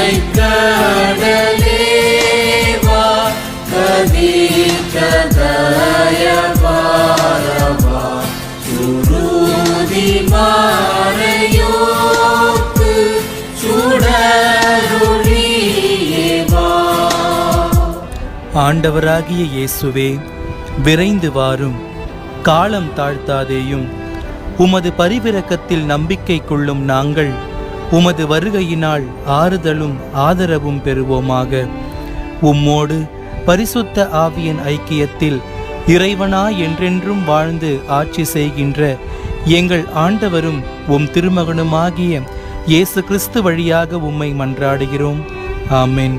அலைக்கடலேவா கதிர்கதயபாரவா சுருதி மாறையோக்கு சுடருளியேவா. ஆண்டவராகிய இயேசுவே, விரைந்து வாரும், காலம் தாழ்த்தாதேயும். உமது பரிவிரக்கத்தில் நம்பிக்கை கொள்ளும் நாங்கள் உமது வருகையினால் ஆறுதலும் ஆதரவும் பெறுவோமாக. உம்மோடு பரிசுத்த ஆவியின் ஐக்கியத்தில் இறைவனாய் என்றென்றும் வாழ்ந்து ஆட்சி செய்கின்ற எங்கள் ஆண்டவரும் உம் திருமகனுமாகிய இயேசு கிறிஸ்து வழியாக உம்மை மன்றாடுகிறோம். ஆமென்.